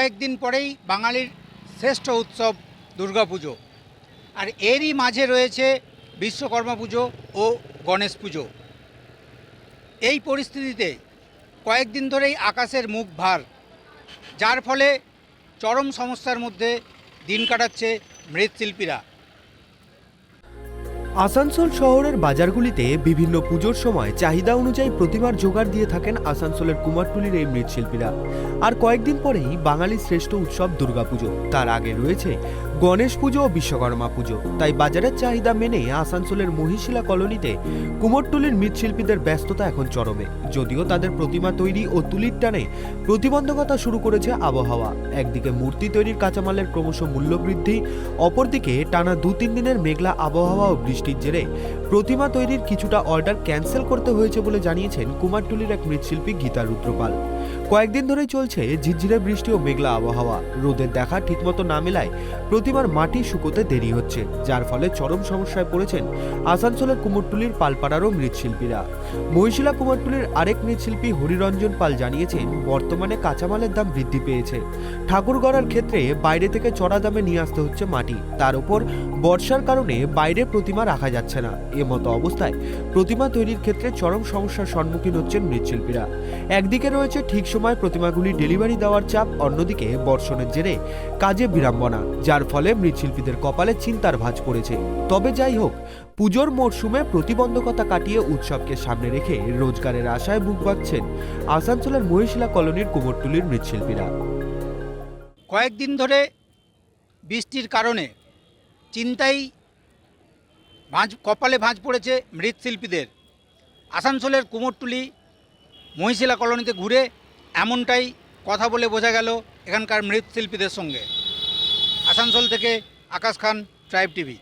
কয়েকদিন পরেই বাঙালির শ্রেষ্ঠ উৎসব দুর্গাপুজো, আর এরই মাঝে রয়েছে বিশ্বকর্মা পুজো ও গণেশ পুজো। এই পরিস্থিতিতে কয়েকদিন ধরেই আকাশের মুখ ভার, যার ফলে চরম সমস্যার মধ্যে দিন কাটাচ্ছে মৃৎশিল্পীরা। আসানসোল শহরের বাজারগুলিতে বিভিন্ন পুজোর সময় চাহিদা অনুযায়ী প্রতিমার জোগাড় দিয়ে থাকেন আসানসোলের কুমারটুলির এই মৃৎশিল্পীরা। আর কয়েকদিন পরেই বাঙালির শ্রেষ্ঠ উৎসব দুর্গাপুজো, তার আগে রয়েছে গণেশ পুজো ও বিশ্বকর্মা পুজো। তাই বাজারের চাহিদা মেনে আসানসোলের মহিশিলা কলোনিতে কুমোরটুলির মৃৎশিল্পীদের ব্যস্ততা এখন চরমে। যদিও তাদের প্রতিমা তৈরি ও তুলির টানে প্রতিবন্ধকতা শুরু করেছে আবহাওয়া। একদিকে মূর্তি তৈরির কাঁচামালের ক্রমশ মূল্য বৃদ্ধি, অপরদিকে টানা 2-3 দিনের মেঘলা আবহাওয়া ও বৃষ্টির জেরে প্রতিমা তৈরির কিছুটা অর্ডার ক্যান্সেল করতে হয়েছে বলে জানিয়েছেন কুমারটুলির এক মৃৎশিল্পী গীতা রুদ্রপাল। কয়েকদিন ধরেই চলছে ঝিরঝিরে বৃষ্টি ও মেঘলা আবহাওয়া। রোদের দেখা ঠিকমতো না মেলায় প্রতিমার মাটি শুকোতে দেরি হচ্ছে, যার ফলে চরম সমস্যায় পড়েছেন আসানসোলের কুমোরটুলির পালপাড়ারও মৃৎশিল্পীরা। মহিশিলা কুমোরটুলির আরেক মৃৎশিল্পী হরিরঞ্জন পাল জানিয়েছেন, বর্তমানে কাঁচামালের দাম বৃদ্ধি পেয়েছে। ঠাকুর গড়ার ক্ষেত্রে বাইরে থেকে চড়া দামে নিয়ে আসতে হচ্ছে মাটি, তার উপর বর্ষার কারণে বাইরে প্রতিমা রাখা যাচ্ছে না। মতো অবস্থায় প্রতিমা তৈরির ক্ষেত্রে চরম সমস্যার সম্মুখীন হচ্ছেন মৃৎশিল্পীরা। একদিকে রয়েছে ঠিক সময় প্রতিমাগুলি ডেলিভারি দেওয়ার চাপ, অন্যদিকে বর্ষণের জেরে কাজে বিড়ম্বনা, যার ফলে মৃৎশিল্পীদের কপালে চিন্তার ভাঁজ পড়েছে। তবে যাই হোক, পুজোর মরশুমে প্রতিবন্ধকতা কাটিয়ে উৎসবকে সামনে রেখে রোজগারের আশায় বুক বাঁধছেন আসানসোলের মহিশিলা কলোনির কুমোরটুলির মৃৎশিল্পীরা। কয়েকদিন ধরে বৃষ্টির কারণে চিন্তায় কপালে ভাঁজ পড়েছে মৃৎশিল্পীদের। আসানসোলের কুমোরটুলি মহিশিলা কলোনিতে ঘুরে এমনটাই কথা বলে বোঝা গেল এখানকার মৃৎশিল্পীদের সঙ্গে। আসানসোল থেকে আকাশ খান, ট্রাইব টিভি।